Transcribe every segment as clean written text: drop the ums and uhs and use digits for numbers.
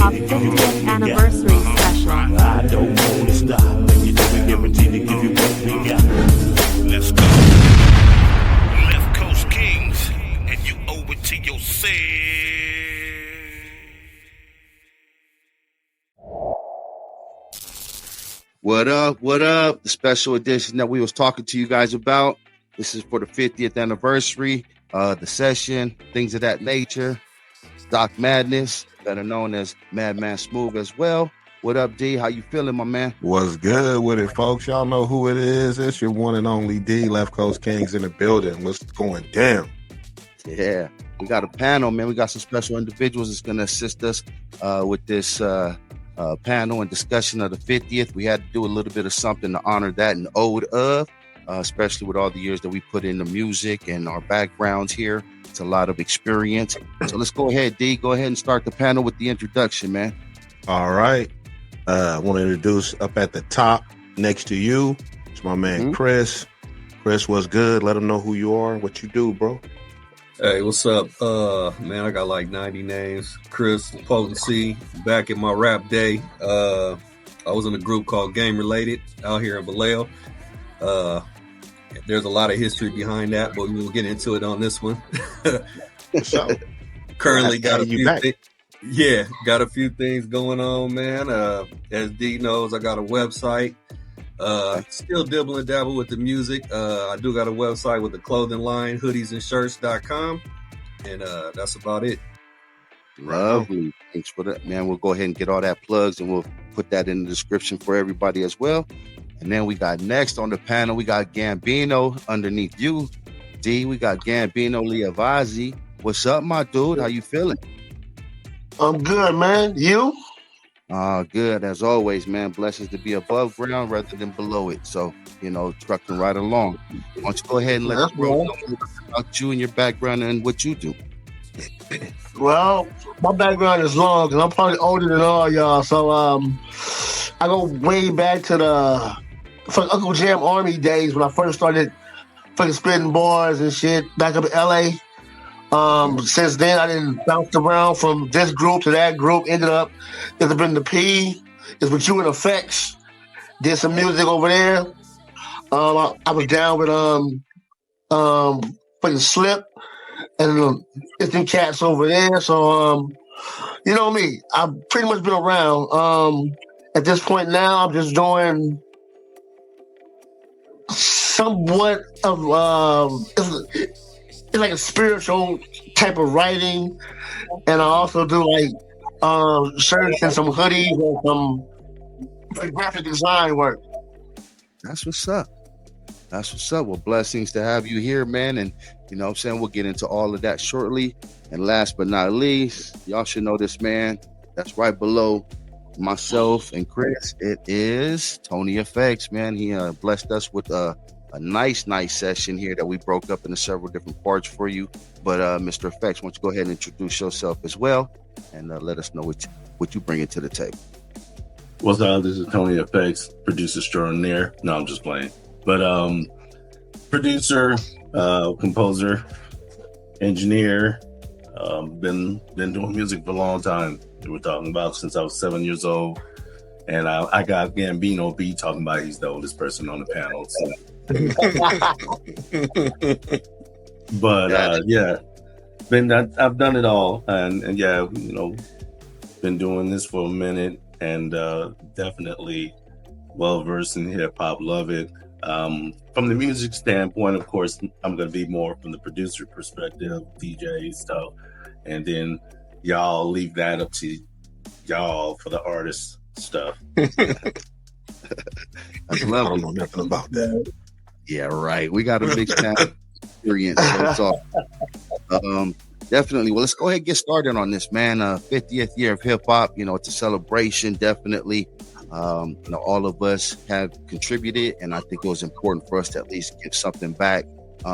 Hop 50th Anniversary Special. I don't want to stop. You know we guarantee to give you what we got. Let's go. Left Coast Kings, and you owe it to yourself. What up? What up? The special edition that we was talking to you guys about. This is for the 50th anniversary, the session, things of that nature. Doc Madness, better known as Madman Smooth as well. What up, D? How you feeling, my man? What's good with it, folks? Y'all know who it is. It's your one and only D, Left Coast Kings in the building. What's going down? Yeah, we got a panel, man. We got some special individuals that's going to assist us with this panel and discussion of the 50th. We had to do a little bit of something to honor that and ode of, especially with all the years that we put in the music and our backgrounds here. It's a lot of experience. So let's go ahead, D. Go ahead and start the panel with the introduction, man. All right. I want to introduce up at the top next to you. It's my man, Chris. Chris, what's good? Let them know who you are and what you do, bro. Hey, what's up? Man, I got like 90 names. Chris Potency, back in my rap day. I was in a group called Game Related out here in Vallejo. There's a lot of history behind that, but we'll get into it on this one. So, currently got a few things. Yeah, got a few things going on, man. As D knows, I got a website. Still dibble and dabble with the music. I do got a website with the clothing line, hoodiesandshirts.com. And that's about it. Lovely. Thanks for that, man. We'll go ahead and get all that plugs and we'll put that in the description for everybody as well. And then we got next on the panel, we got Gambino underneath you. D, we got Gambino Lia'Vazzi. What's up, my dude? How you feeling? I'm good, man. You? Good as always, man. Blessings to be above ground rather than below it. So, trucking right along. Why don't you go ahead and let us know about you and your background and what you do? Well, my background is long, and I'm probably older than all y'all. So, I go way back to the Uncle Jam Army days when I first started fucking spitting bars and shit back up in LA. Since then, I didn't bounce around from this group to that group. Ended up, it's been the P. It's with you and AFX. Did some music over there. I was down with fucking Slip and there's some cats over there. So you know me. I've pretty much been around. At this point now, I'm just doing somewhat of it's like a spiritual type of writing, and I also do like shirts and some hoodies and some graphic design work. That's what's up. That's what's up. Well, blessings to have you here, man. And what I'm saying, we'll get into all of that shortly. And last but not least, y'all should know this man that's right below myself and Chris. It is Tony FX, man. He blessed us with a nice session here that we broke up into several different parts for you. But Mr. FX, why don't you go ahead and introduce yourself as well and let us know what you bring to the table. What's up? This is Tony FX, producer extraordinaire. No, I'm just playing. But producer, composer, engineer, been doing music for a long time. We're talking about since I was 7 years old. And I got Gambino B talking about he's the oldest person on the panel. So. But I've done it all, and yeah, been doing this for a minute, and definitely well versed in hip hop. Love it. From the music standpoint, of course, I'm going to be more from the producer perspective, DJ stuff, and then y'all leave that up to y'all for the artist stuff. I don't know nothing about that. Yeah, right. We got a big experience. So definitely. Well, let's go ahead and get started on this, man. 50th year of hip hop. It's a celebration. Definitely. All of us have contributed, and I think it was important for us to at least give something back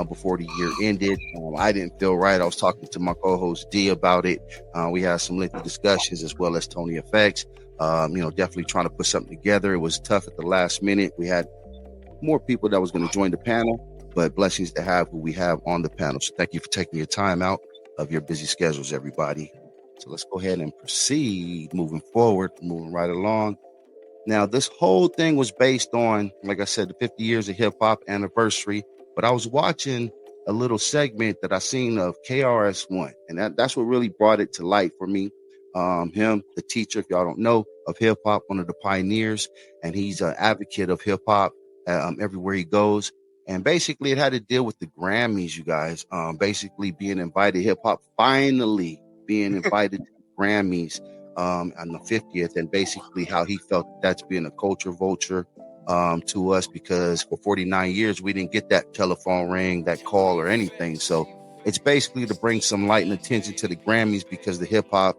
before the year ended. I didn't feel right. I was talking to my co-host D about it. We had some lengthy discussions as well as Tony FX. Definitely trying to put something together. It was tough at the last minute. We had more people that was going to join the panel, but blessings to have who we have on the panel. So thank you for taking your time out of your busy schedules, everybody. So let's go ahead and proceed moving forward, moving right along. Now, this whole thing was based on, like I said, the 50 years of hip hop anniversary. But I was watching a little segment that I seen of KRS-One, and that's what really brought it to light for me. Him, the teacher, if y'all don't know, of hip hop, one of the pioneers, and he's an advocate of hip hop everywhere he goes. And basically, it had to deal with the Grammys, you guys. Basically, being invited, hip hop finally being invited to the Grammys on the 50th, and basically how he felt that's being a culture vulture to us, because for 49 years we didn't get that telephone ring, that call, or anything. So it's basically to bring some light and attention to the Grammys, because the hip hop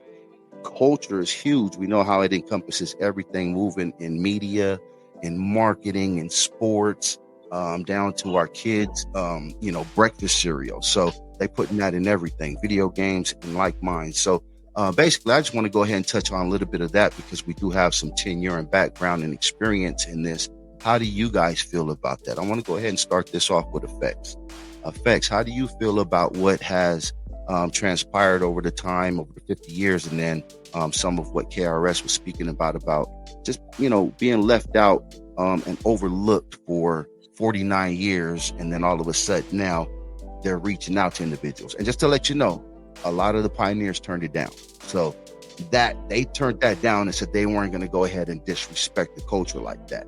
culture is huge. We know how it encompasses everything moving in media, in marketing, in sports, down to our kids, breakfast cereal. So they putting that in everything, video games and like mine. So basically, I just want to go ahead and touch on a little bit of that, because we do have some tenure and background and experience in this. How do you guys feel about that? I want to go ahead and start this off with FX. FX, how do you feel about what has transpired over the time, over the 50 years, and then some of what KRS was speaking about just, being left out and overlooked for 49 years, and then all of a sudden now they're reaching out to individuals. And just to let you know, a lot of the pioneers turned it down. So that they turned that down and said they weren't going to go ahead and disrespect the culture like that.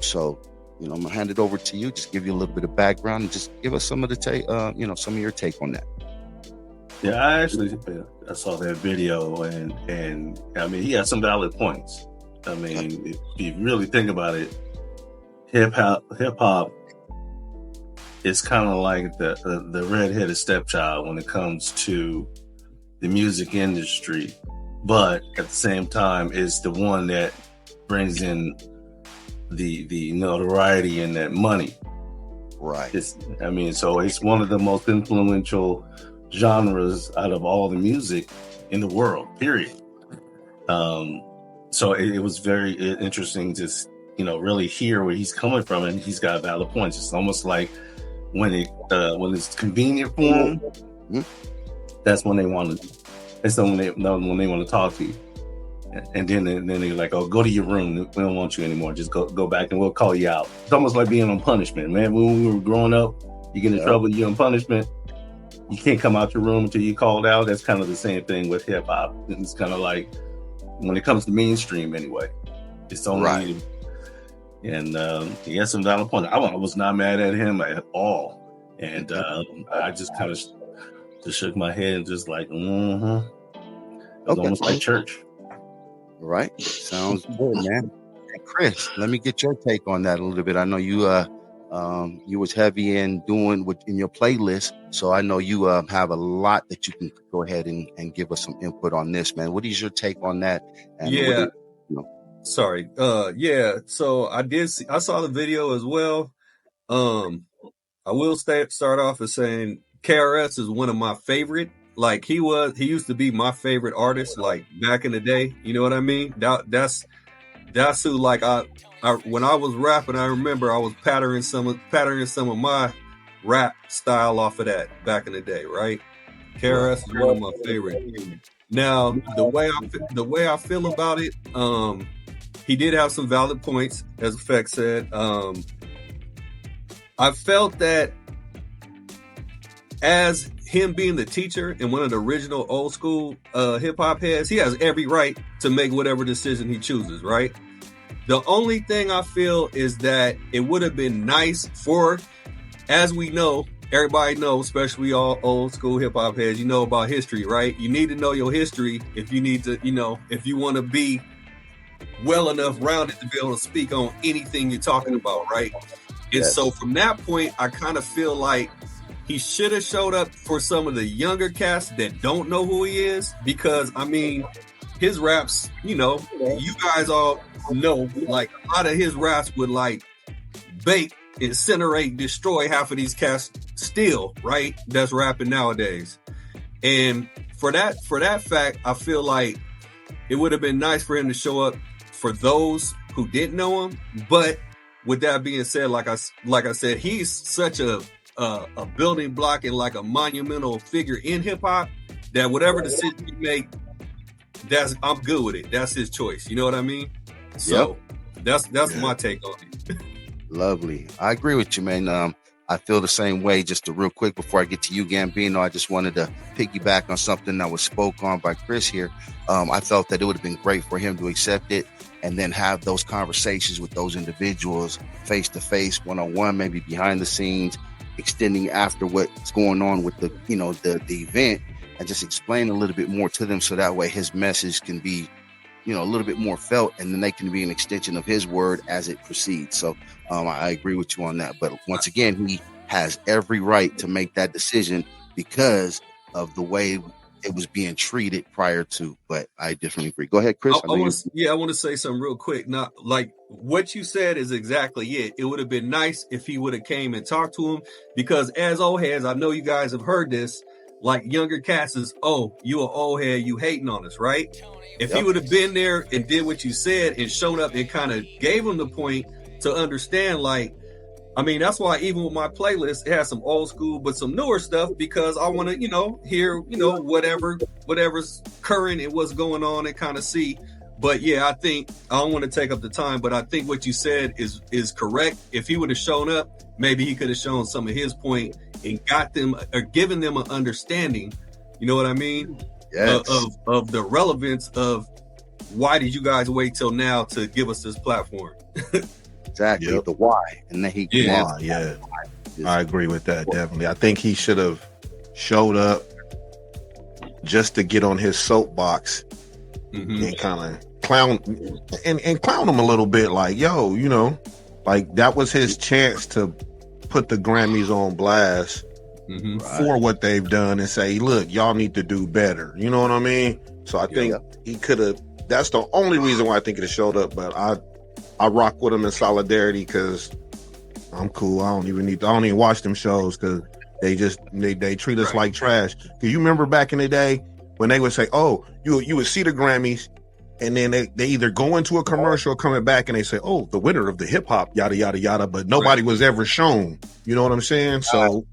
So I'm gonna hand it over to you. Just give you a little bit of background and just give us some of the some of your take on that. Yeah, I saw that video, and I mean, he had some valid points. I mean, if you really think about it, hip hop is kind of like the redheaded stepchild when it comes to the music industry, but at the same time, it's the one that brings in the notoriety and that money. Right. So it's one of the most influential genres out of all the music in the world, period. So it was very interesting to really hear where he's coming from, and he's got valid points. It's almost like when it's convenient for them, that's when they want to. It's when they want to talk to you, and then they're like, "Oh, go to your room. We don't want you anymore. Just go back, and we'll call you out." It's almost like being on punishment, man. When we were growing up, you get in trouble, you're on punishment. You can't come out your room until you called out. That's kind of the same thing with hip hop. It's kind of like when it comes to mainstream, anyway. It's only right. And he had some valid points. I was not mad at him at all, and I just kind of just shook my head and just like, It was almost like church. Right. Sounds good, man. Hey, Chris, let me get your take on that a little bit. I know you was heavy in doing in your playlist, so I know you have a lot that you can go ahead and give us some input on this, man. What is your take on that? And Sorry. So I saw the video as well. I will start off as saying KRS is one of my favorite. Like he used to be my favorite artist, like back in the day. You know what I mean? That's who, like, I when I was rapping, I remember I was patterning some of my rap style off of that back in the day, right? KRS is one of my favorites. Now, the way I feel about it, he did have some valid points, as FX said. I felt that as him being the teacher and one of the original old school hip hop heads, he has every right to make whatever decision he chooses, right? The only thing I feel is that it would have been nice for, as we know, everybody knows, especially all old school hip hop heads, you know about history, right? You need to know your history if you need to, if you want to be well enough rounded to be able to speak on anything you're talking about, right? And so from that point, I kind of feel like he should have showed up for some of the younger cats that don't know who he is, because I mean, his raps, you guys all know, like a lot of his raps would like bake, incinerate, destroy half of these cats still, right? That's rapping nowadays. And for that fact, I feel like it would have been nice for him to show up for those who didn't know him. But with that being said, like I said, he's such a building block and like a monumental figure in hip hop that whatever decision he make, I'm good with it. That's his choice. You know what I mean? So that's my take on it. Lovely. I agree with you, man. I feel the same way. Just real quick before I get to you, Gambino, I just wanted to piggyback on something that was spoke on by Chris here. I felt that it would have been great for him to accept it and then have those conversations with those individuals face to face, one-on-one, maybe behind the scenes, extending after what's going on with the event, and just explain a little bit more to them so that way his message can be a little bit more felt, and then they can be an extension of his word as it proceeds. So I agree with you on that. But once again, he has every right to make that decision because of the way it was being treated prior to. But I definitely agree. Go ahead, Chris. I want to say something real quick. Not like what you said is exactly it. It would have been nice if he would have came and talked to him, because as old heads, I know you guys have heard this. Like younger cats is, oh, you an old head, you hating on us, right? If he would have been there and did what you said and shown up and kind of gave him the point to understand, like, I mean, that's why even with my playlist, it has some old school, but some newer stuff, because I want to, hear, whatever's current and what's going on and kind of see. But yeah, I think I don't want to take up the time, but I think what you said is correct. If he would have shown up, maybe he could have shown some of his point and got them or given them an understanding. You know what I mean? Yes. Of the relevance of why did you guys wait till now to give us this platform? Exactly. The why. And then he I agree with that, definitely. I think he should have showed up just to get on his soapbox and kind of clown him a little bit, like, yo, like that was his chance to put the Grammys on blast for what they've done and say, look, y'all need to do better. You know what I mean? So I think he could have. That's the only reason why I think it have showed up. But I rock with him in solidarity because I'm cool. I don't even watch them shows because they treat us like trash. Cause you remember back in the day when they would say, oh, you would see the Grammys, and then they either go into a commercial coming back and they say, oh, the winner of the hip hop, yada, yada, yada, but nobody was ever shown. You know what I'm saying? So,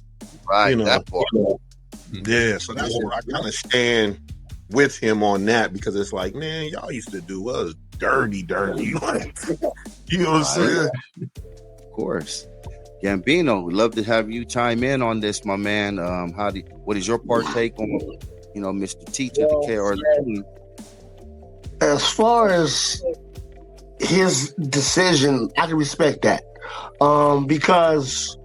that part. Yeah, so that's where I kind of stand with him on that, because it's like, man, y'all used to do us dirty. You know what I'm saying? Of course. Gambino, we'd love to have you chime in on this, my man. What is your partake on, Mr. Teacher, the KRL? As far as his decision, I can respect that, because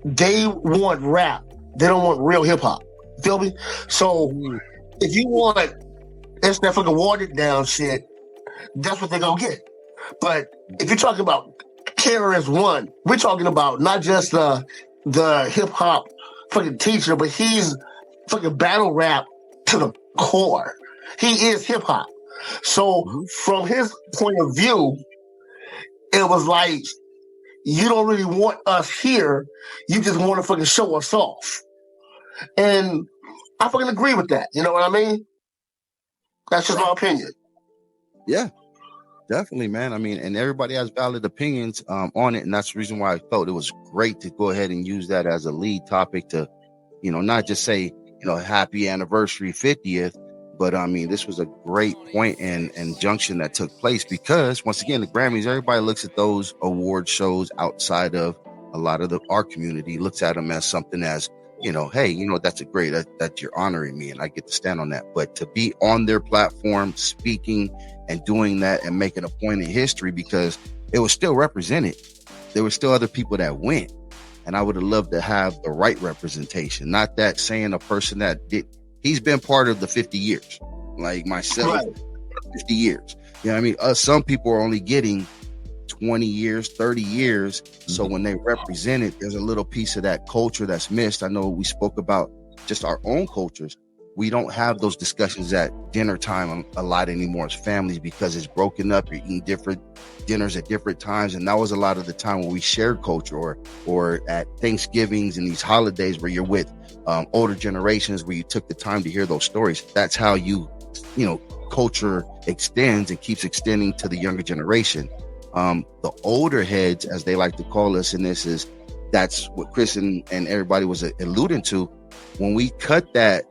they want rap. They don't want real hip hop. Feel me? So if you want it's that fucking watered down shit, that's what they're gonna get. But if you're talking about KRS-One, we're talking about not just the hip hop fucking teacher, but he's fucking battle rap to the core. He is hip hop. So from his point of view, it was like, you don't really want us here. You just want to fucking show us off. And I fucking agree with that. You know what I mean? That's just my opinion. Yeah, definitely, man. I mean, and everybody has valid opinions on it. And that's the reason why I felt it was great to go ahead and use that as a lead topic to, not just say, happy anniversary 50th. But I mean, this was a great point and junction that took place, because once again, the Grammys, everybody looks at those award shows outside of a lot of our community, looks at them as something as, hey, that's a great, that you're honoring me and I get to stand on that. But to be on their platform, speaking and doing that and making a point in history, because it was still represented. There were still other people that went. And I would have loved to have the right representation, not that saying a person that did. He's been part of the 50 years, like myself, 50 years. You know what I mean? Some people are only getting 20 years, 30 years. So when they represent it, there's a little piece of that culture that's missed. I know we spoke about just our own cultures. We don't have those discussions at dinner time a lot anymore as families, because it's broken up. You're eating different dinners at different times. And that was a lot of the time when we shared culture, or at Thanksgivings and these holidays where you're with older generations, where you took the time to hear those stories. That's how culture extends and keeps extending to the younger generation. The older heads, as they like to call us in this, that's what Chris and everybody was alluding to. When we cut that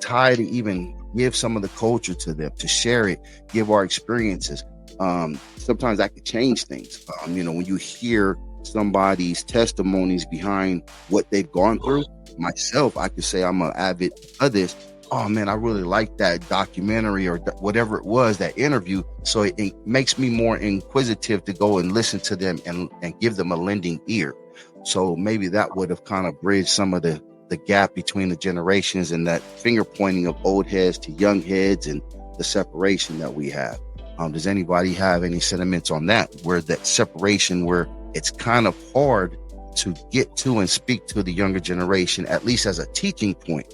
tie to even give some of the culture to them, to share it, give our experiences. Sometimes that could change things. When you hear somebody's testimonies behind what they've gone through, myself, I could say I'm an avid of this. Oh man, I really like that documentary or whatever it was, that interview. So it makes me more inquisitive to go and listen to them and give them a lending ear. So maybe that would have kind of bridged some of the gap between the generations and that finger pointing of old heads to young heads and the separation that we have. Does anybody have any sentiments on that, where that separation, where it's kind of hard to get to and speak to the younger generation, at least as a teaching point?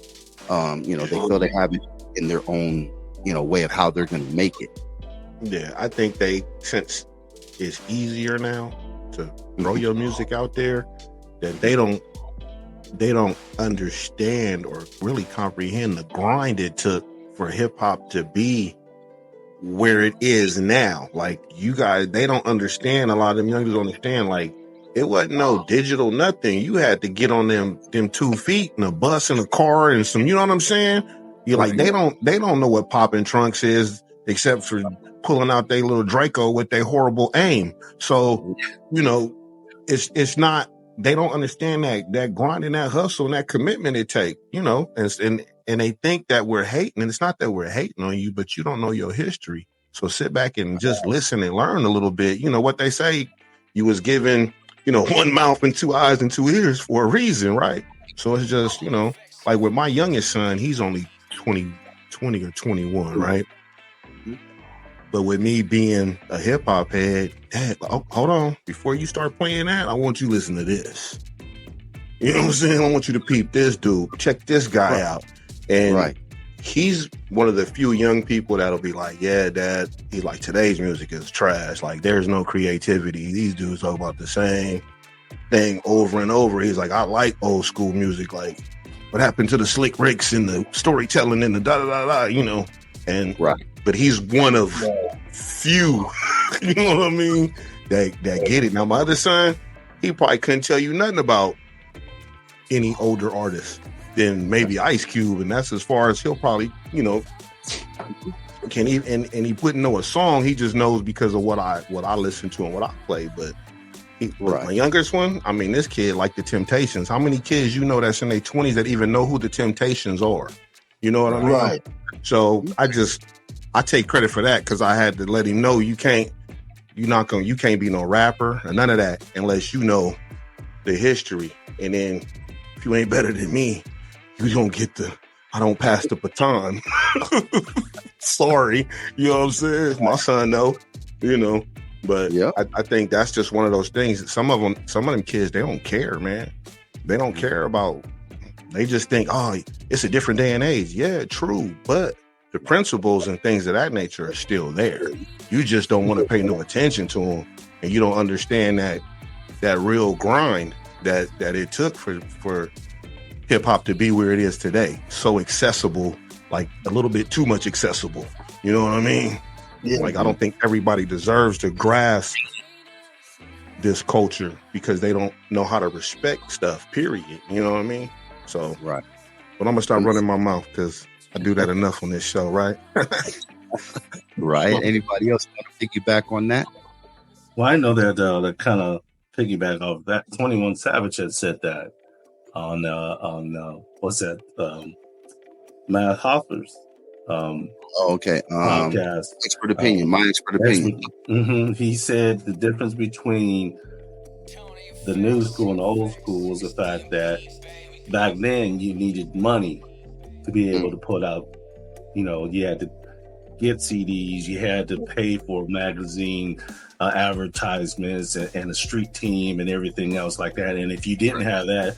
They feel they have it in their own, way of how they're going to make it. Yeah, I think since it's easier now to throw your music out there, that they don't understand or really comprehend the grind it took for hip hop to be where it is now. Like, you guys, they don't understand. A lot of them youngsters don't understand. Like, it wasn't no digital nothing. You had to get on them 2 feet in a bus and a car and some, you know what I'm saying? You're like, they don't know what popping trunks is, except for pulling out their little Draco with their horrible aim. So, it's not, they don't understand that grind and that hustle and that commitment it take, and they think that we're hating, and it's not that we're hating on you, but you don't know your history. So sit back and just listen and learn a little bit. What they say, you was given, one mouth and 2 eyes and 2 ears for a reason, right? So it's just, like with my youngest son, he's only 20 or 21, right? But with me being a hip hop head, Dad, hold on, before you start playing that, I want you to listen to this. You know what I'm saying? I want you to peep this dude, check this guy out. And he's one of the few young people that'll be like, yeah, Dad, he's like, today's music is trash. Like, there's no creativity. These dudes talk about the same thing over and over. He's like, I like old school music. Like, what happened to the slick Ricks and the storytelling and the da-da-da-da, And, but he's one of few, you know what I mean, that get it. Now, my other son, he probably couldn't tell you nothing about any older artists than maybe Ice Cube, and that's as far as he'll probably, can he, and he wouldn't know a song. He just knows because of what I listen to and what I play. But my youngest one, I mean, this kid like the Temptations. How many kids that's in their 20s that even know who the Temptations are? You know what I mean? Right. So I take credit for that, because I had to let him know you can't be no rapper or none of that unless you know the history. And then if you ain't better than me, you don't get I don't pass the baton. Sorry. You know what I'm saying? My son know, but I think that's just one of those things. Some of them kids, they don't care, man. They don't care about, they just think, oh, it's a different day and age. Yeah, true. But the principles and things of that nature are still there. You just don't want to pay no attention to them. And you don't understand that real grind that it took for hip hop to be where it is today. So accessible, like a little bit too much accessible. You know what I mean? Yeah. Like, I don't think everybody deserves to grasp this culture because they don't know how to respect stuff, period. You know what I mean? So, but I'm going to stop running my mouth because I do that enough on this show, right? Anybody else want to piggyback on that? Well, I know that kind of piggyback off that 21 Savage had said that on what's that? Matt Hoffer's podcast. Expert opinion. My expert opinion. Mm-hmm. He said the difference between the new school and the old school was the fact that back then you needed money to be able to put out. You had to get CDs. You had to pay for magazine advertisements and a street team and everything else like that. And if you didn't have that,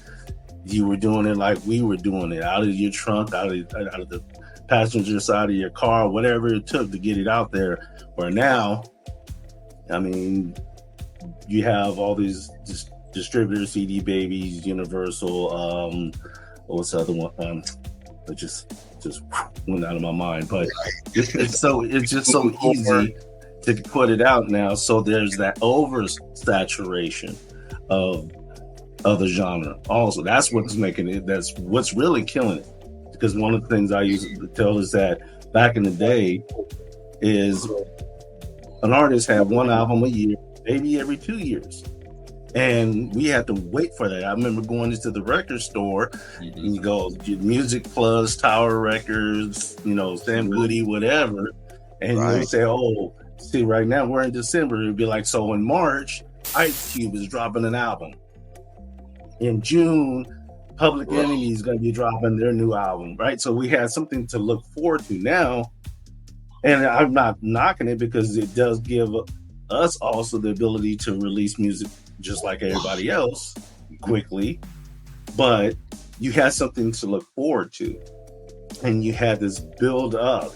you were doing it like we were doing it, out of your trunk, out of the passenger side of your car, whatever it took to get it out there. Where now, I mean, you have all these distributors, CD Babies, Universal, what's the other one? It just went out of my mind. But it's just so easy to put it out now. So there's that oversaturation of the genre. Also, that's what's making it. That's what's really killing it. because one of the things I used to tell is that back in the day is an artist had one album a year, maybe every 2 years. And we had to wait for that. I remember going into the record store, and you go Music Plus, Tower Records, Sam Goody, whatever. And you would say, oh, see, right now we're in December. It'd be like, so in March, Ice Cube is dropping an album. In June, Public Enemy is going to be dropping their new album, right? So we had something to look forward to now. And I'm not knocking it because it does give us also the ability to release music just like everybody else quickly. But you had something to look forward to. And you had this build up.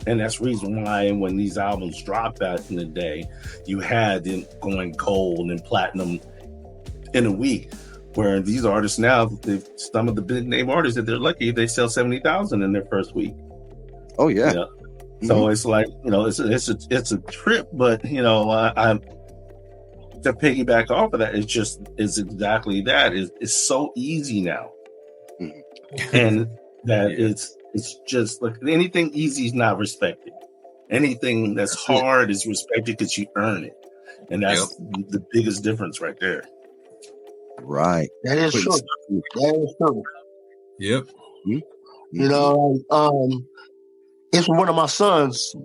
And that's the reason why when these albums dropped back in the day, you had them going gold and platinum in a week. Where these artists now, some of the big name artists, if they're lucky, they sell 70,000 in their first week. Oh yeah. So it's like, it's a trip, but I'm to piggyback off of that. It's exactly that. It's so easy now, and that it's just like anything easy is not respected. Anything that's hard is respected because you earn it, and that's the biggest difference right there. Right. That is true. That is true. Yep. It's one of my sons.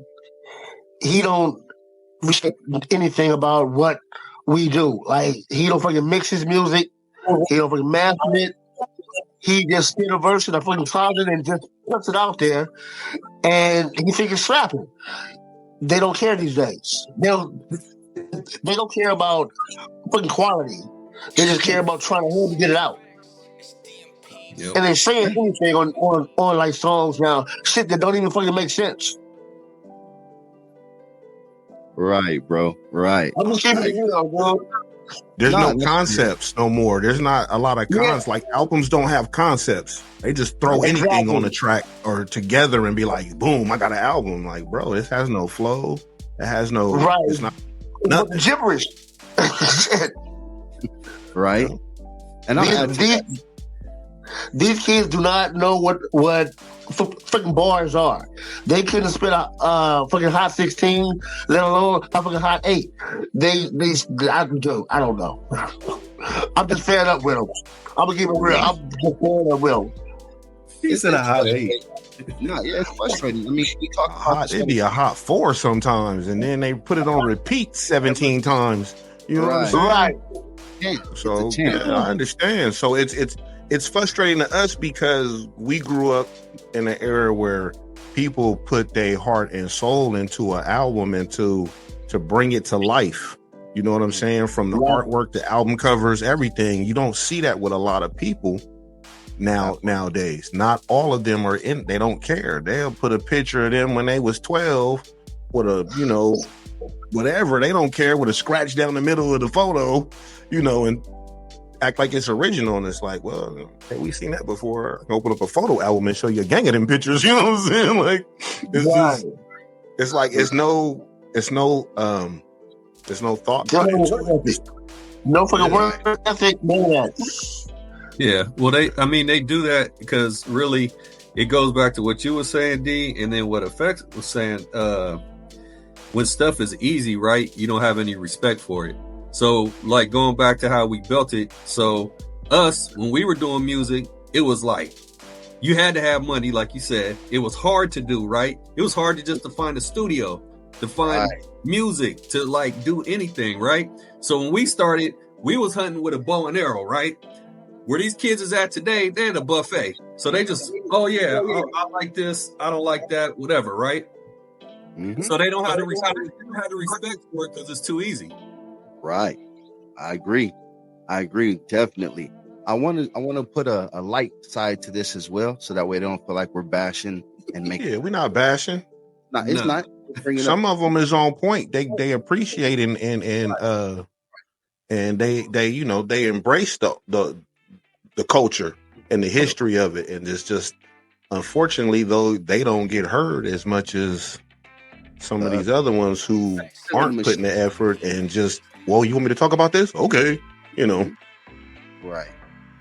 He don't respect anything about what we do. Like, he don't fucking mix his music. He don't fucking master it. He just spit a verse in a fucking closet and just puts it out there. And he thinks it's slapping. They don't care these days. They don't care about fucking quality. They just care about trying to get it out. Yep. And they're saying anything on like songs now, shit that don't even fucking make sense. Right, bro. Right. I'm just keeping it, bro. There's no concepts no more. There's not a lot of like albums don't have concepts. They just throw anything on the track or together and be like, boom, I got an album. Like, bro, this has no flow. It has no it's not nothing. Gibberish. Right. And these kids do not know what fucking bars are. They couldn't spit a fucking hot 16, let alone a fucking hot 8. I don't know. I'm just fed up with them. I'm gonna keep it real. I'm just fed up with them. It's in a hot 8. No, yeah, it's frustrating. I mean, we talk hot. It'd be a hot 4 sometimes, and then they put it on repeat 17 times. You know what I'm saying? Right. So I understand. So it's frustrating to us because we grew up in an era where people put their heart and soul into an album and to bring it to life. You know what I'm saying? From the artwork, the album covers, everything. You don't see that with a lot of people nowadays. Not all of them are in. They don't care. They'll put a picture of them when they was 12 with a whatever. They don't care, with a scratch down the middle of the photo. And act like it's original, and it's like, well, hey, we've seen that before. Open up a photo album and show you a gang of them pictures. You know what I'm saying? Like, it's like it's no thought. No fucking work ethic, man. Yeah, well, they do that because really, it goes back to what you were saying, D, and then what AFX was saying. When stuff is easy, right? You don't have any respect for it. So, like, going back to how we built it. So, us, when we were doing music, it was like, you had to have money, like you said. It was hard to do, right? It was hard to find a studio, to find music, to, like, do anything, right? So, when we started, we was hunting with a bow and arrow, right? Where these kids is at today, they're at a buffet. So, they just, I like this, I don't like that, whatever, right? Mm-hmm. So, they don't have to respect for it because it's too easy. Right. I agree, definitely. I want to put a light side to this as well, so that way they don't feel like we're bashing and making. Yeah, we're not bashing. No, it's not. Some of them is on point. They appreciate and they embrace the culture and the history of it, and it's just unfortunately though they don't get heard as much as some of these other ones who aren't putting the effort and just. Well, you want me to talk about this? Okay. Right.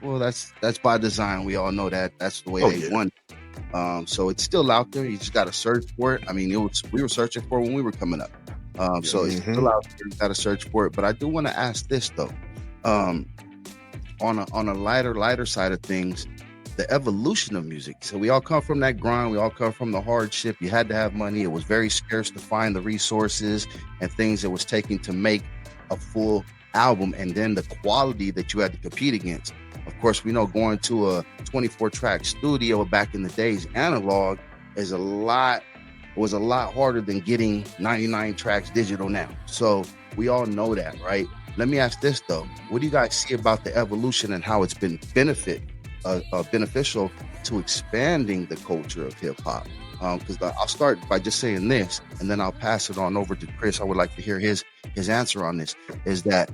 Well, that's by design. We all know that. That's the way they want it. So it's still out there. You just got to search for it. I mean, we were searching for it when we were coming up. So it's still out there. You got to search for it. But I do want to ask this though. On a lighter side of things, the evolution of music. So we all come from that grind. We all come from the hardship. You had to have money. It was very scarce to find the resources and things it was taking to make a full album, and then the quality that you had to compete against. Of course, we know going to a 24-track studio back in the days, analog, was a lot harder than getting 99 tracks digital now. So we all know that, right? Let me ask this though. What do you guys see about the evolution and how it's been beneficial to expanding the culture of hip hop? Because I'll start by just saying this, and then I'll pass it on over to Chris. I would like to hear his answer on this. Is that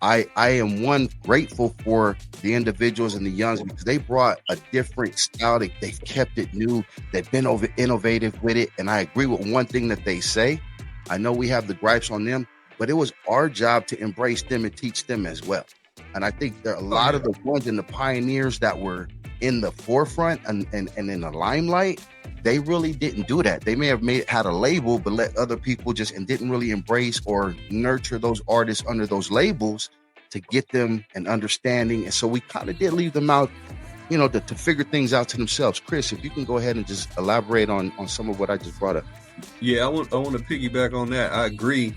I am grateful for the individuals and the youngs, because they brought a different style. They've kept it new. They've been innovative with it. And I agree with one thing that they say. I know we have the gripes on them, but it was our job to embrace them and teach them as well. And I think there are a lot of the ones and the pioneers that were in the forefront and in the limelight. They really didn't do that. They may have had a label, but let other people and didn't really embrace or nurture those artists under those labels to get them an understanding. And so we kind of did leave them out, to figure things out to themselves. Chris, if you can go ahead and just elaborate on some of what I just brought up. Yeah, I want to piggyback on that. I agree.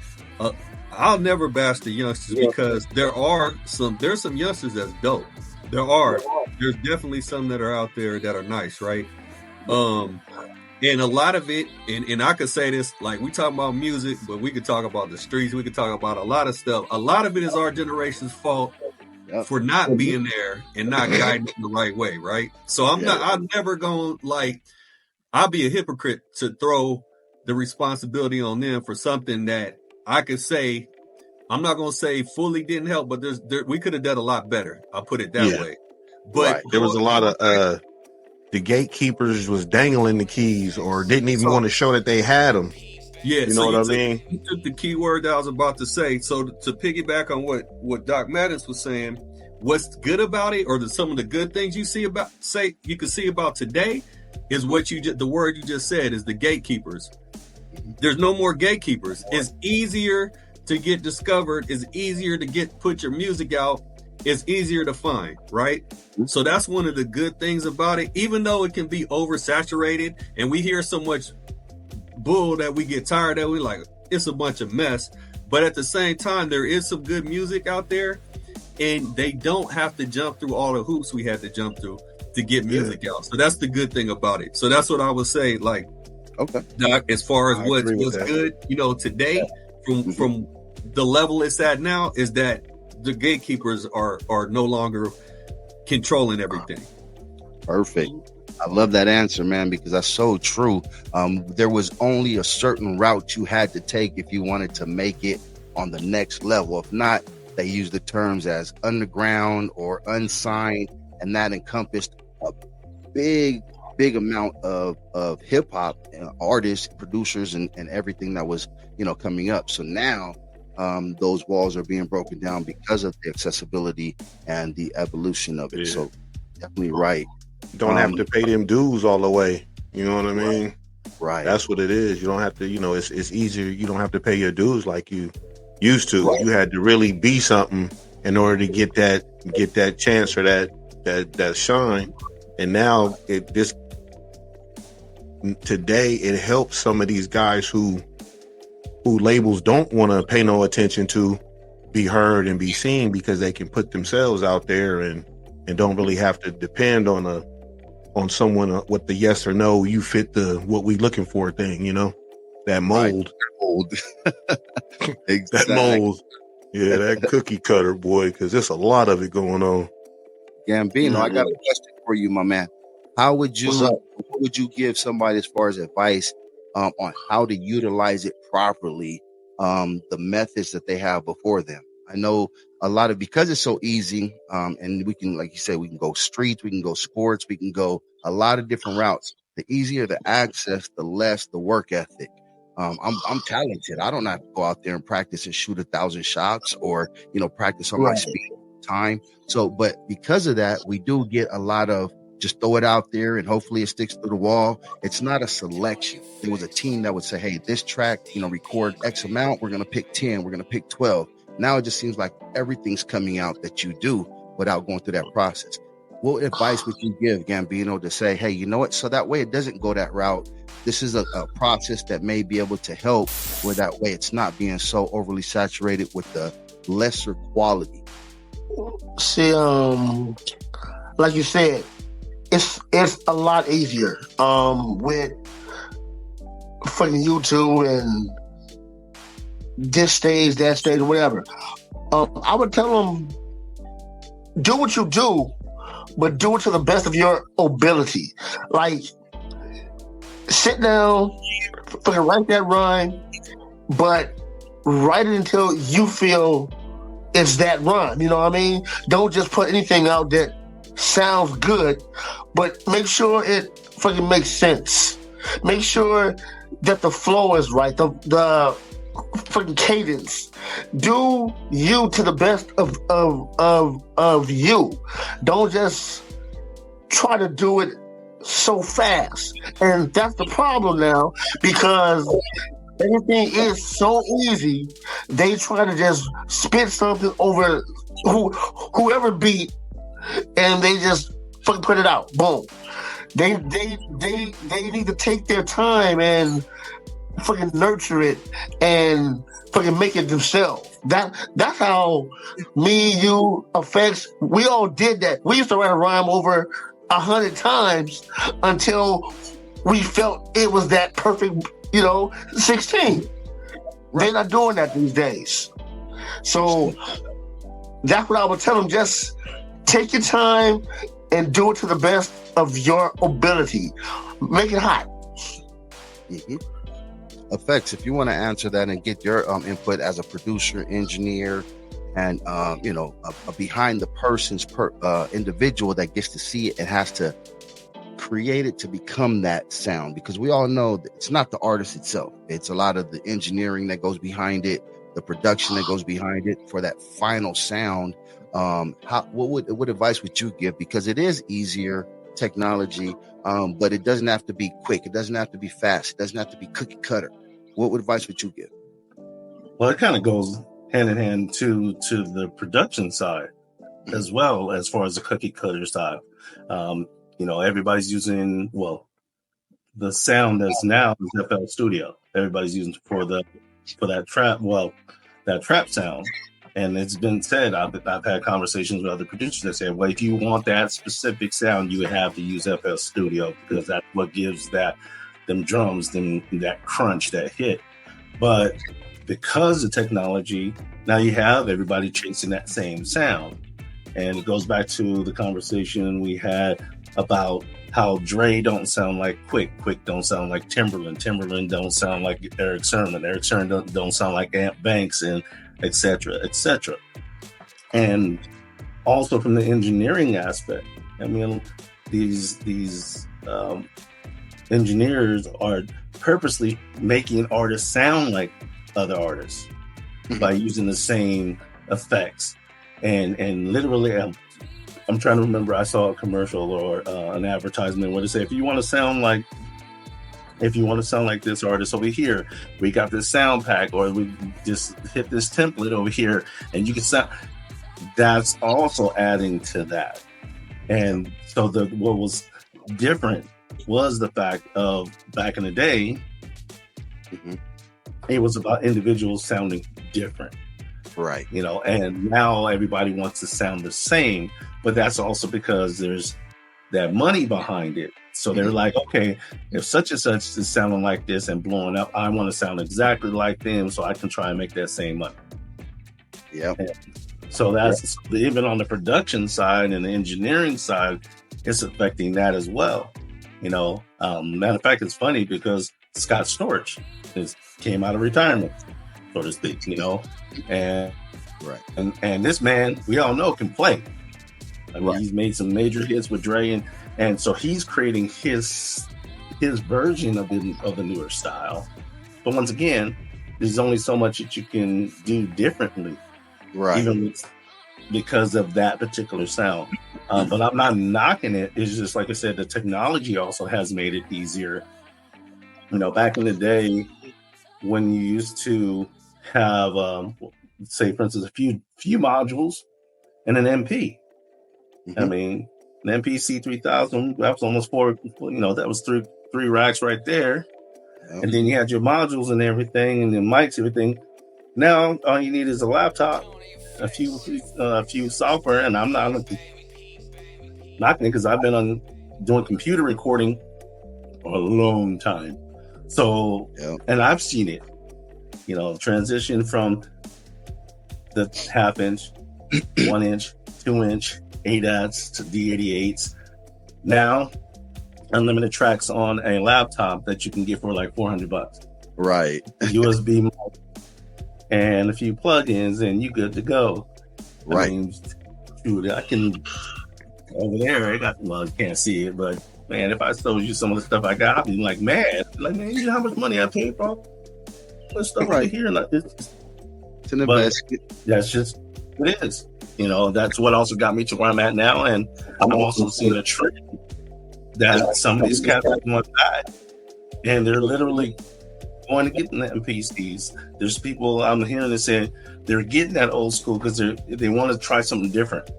I'll never bash the youngsters because there's some youngsters that's dope. There's definitely some that are out there that are nice, right? And a lot of it, and I could say this, like, we talk about music, but we could talk about the streets. We could talk about a lot of stuff. A lot of it is our generation's fault for not being there and not guiding in the right way, right? So I'm never going, I'll be a hypocrite to throw the responsibility on them for something that I could say, I'm not going to say fully didn't help, but we could have done a lot better. I'll put it that way. But there was a lot of the gatekeepers was dangling the keys or didn't even want to show that they had them. Yeah, you know what I mean? You took the key word that I was about to say. So to piggyback on what Doc Maddox was saying, what's good about it, or some of the good things you can see about today, is the word you just said is the gatekeepers. There's no more gatekeepers. It's easier to get discovered. It's easier to put your music out. It's easier to find, right? So that's one of the good things about it, even though it can be oversaturated and we hear so much bull that we get tired of. We like, it's a bunch of mess. But at the same time, there is some good music out there, and they don't have to jump through all the hoops we had to jump through to get music out. So that's the good thing about it. So that's what I would say, Doc, as far as what's good, today from the level it's at now, is that the gatekeepers are no longer controlling everything. Perfect. I love that answer, man, because that's so true. There was only a certain route you had to take if you wanted to make it on the next level. If not, they use the terms as underground or unsigned, and that encompassed a big amount of hip hop artists, producers, and everything that was coming up. So now those walls are being broken down because of the accessibility and the evolution of it. Yeah. So definitely right. Don't have to pay them dues all the way. You know what I mean? Right. That's what it is. You don't have to, it's easier. You don't have to pay your dues like you used to. Right. You had to really be something in order to get that chance or that shine. And now today it helps some of these guys who labels don't want to pay no attention to be heard and be seen, because they can put themselves out there and don't really have to depend on someone with the yes or no, you fit the what we looking for thing, that mold. Exactly. That mold. Yeah, that cookie cutter, boy, because there's a lot of it going on. Gambino, I got a question for you, my man. What would you give somebody as far as advice on how to utilize it properly, the methods that they have before them? I know a lot of, because it's so easy, and we can, like you said, we can go streets, we can go sports, we can go a lot of different routes. The easier the access, the less the work ethic. I'm talented. I don't have to go out there and practice and shoot 1,000 shots or, practice on my speed. time. So, but because of that, we do get a lot of just throw it out there and hopefully it sticks to the wall. It's not a selection. There was a team that would say, hey, this track, record X amount. We're going to pick 10. We're going to pick 12. Now it just seems like everything's coming out that you do without going through that process. What advice would you give Gambino to say, hey, you know what? So that way it doesn't go that route. This is a process that may be able to help where that way it's not being so overly saturated with the lesser quality. See, like you said, it's a lot easier with fucking YouTube and this stage, that stage, whatever. I would tell them, do what you do, but do it to the best of your ability. Like, sit down, fucking write that rhyme, but write it until you feel it's that rhyme. You know what I mean? Don't just put anything out that sounds good, but make sure it fucking makes sense. Make sure that the flow is right, the fucking cadence. Do you to the best of you. Don't just try to do it so fast. And that's the problem now, because everything is so easy. They try to just spit something over whoever beat, and they just fucking put it out. Boom. They need to take their time and fucking nurture it and fucking make it themselves. That's how me, you, AFX, we all did that. We used to write a rhyme over 100 times until we felt it was that perfect, 16. Right. They're not doing that these days. So that's what I would tell them. Just take your time and do it to the best of your ability. Make it hot. Mm-hmm. AFX, if you want to answer that and get your input as a producer, engineer, and a behind the person's individual that gets to see it and has to create it to become that sound, because we all know that it's not the artist itself. It's a lot of the engineering that goes behind it, the production that goes behind it for that final sound. What advice would you give? Because it is easier technology, but it doesn't have to be quick. It doesn't have to be fast. It doesn't have to be cookie cutter. What advice would you give? Well, it kind of goes hand in hand to the production side as well, as far as the cookie cutter side. Everybody's using, the sound that's now is FL Studio. Everybody's using for that trap sound. And it's been said, I've had conversations with other producers that say, well, if you want that specific sound, you would have to use FL Studio, because that's what gives them drums, that crunch, that hit. But because of technology, now you have everybody chasing that same sound. And it goes back to the conversation we had about how Dre don't sound like Quick don't sound like Timberland don't sound like Eric Sermon don't sound like Ant Banks, and et cetera. And also from the engineering aspect, I mean, these engineers are purposely making artists sound like other artists by using the same effects. And literally, I'm trying to remember, I saw a commercial or an advertisement where they say, if you want to sound like this artist over here, we got this sound pack, or we just hit this template over here, and you can sound. That's also adding to that. And so what was different was the fact of back in the day, it was about individuals sounding different. Right. And now everybody wants to sound the same, but that's also because there's that money behind it. So they're like, okay, if such and such is sounding like this and blowing up, I want to sound exactly like them so I can try and make that same money. Yeah. So that's even on the production side and the engineering side, it's affecting that as well. Matter of fact, it's funny because Scott Storch came out of retirement, so to speak, and this man, we all know, can play. I mean, he's made some major hits with Dre, and so he's creating his version of the newer style. But once again, there's only so much that you can do differently. Right. because of that particular sound. But I'm not knocking it. It's just like I said, the technology also has made it easier. You know, back in the day when you used to have, say, for instance, a few modules and an MP. I mean, an MPC 3000, that was almost four. You know, that was three racks right there. And then you had your modules and everything, and then mics, everything. Now all you need is a laptop, a few software, and I'm not knocking it because I've been doing computer recording for a long time. So, and I've seen it, you know, transition from the half inch, 1 inch, 2 inch, 8-ats to D88s. Now, unlimited tracks on a laptop that you can get for like $400. Right. USB mic and a few plugins, and you good to go. Right. I mean, dude, I can over there. I got, well, you can't see it, but man, if I showed you some of the stuff I got, I'd be like mad. Like, man, you know how much money I paid for this stuff right here? Like, it's an investment. That's just what it is. You know, that's what also got me to where I'm at now, and I'm also seeing a trend that some of these cats are going back, and they're literally going to get in the MPCs. There's people I'm hearing that saying they're getting that old school because they want to try something different.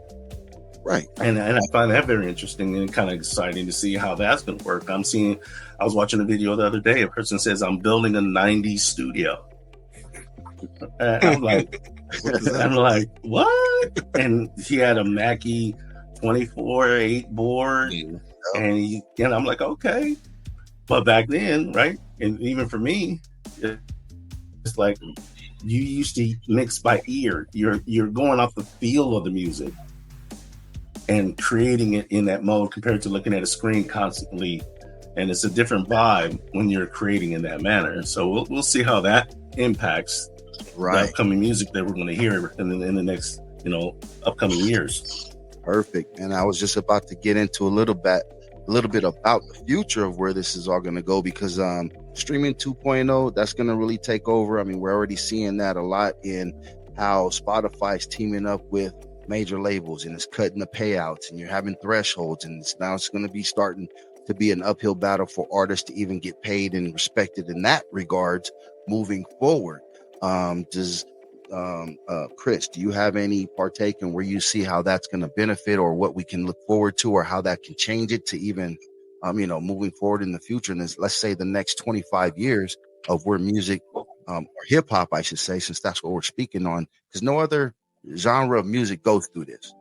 Right. And I find that very interesting and kind of exciting to see how that's going to work. I was watching a video the other day. A person says, I'm building a 90s studio. And I'm like, what? And he had a Mackie 24/8 board. And I'm like, okay. But back then, right? And even for me, it's like you used to mix by ear. You're going off the feel of the music and creating it in that mode compared to looking at a screen constantly. And it's a different vibe when you're creating in that manner. So we'll see how that impacts the upcoming music that we're going to hear in the next, upcoming years. Perfect. And I was just about to get into a little bit about the future of where this is all going to go, because streaming 2.0, that's going to really take over. I mean, we're already seeing that a lot in how Spotify's teaming up with major labels and it's cutting the payouts, and you're having thresholds, and it's going to be starting to be an uphill battle for artists to even get paid and respected in that regards moving forward. Chris, do you have any partake in where you see how that's going to benefit, or what we can look forward to, or how that can change it to even, moving forward in the future? And let's say the next 25 years of where music, or hip hop, I should say, since that's what we're speaking on, because no other genre of music goes through this.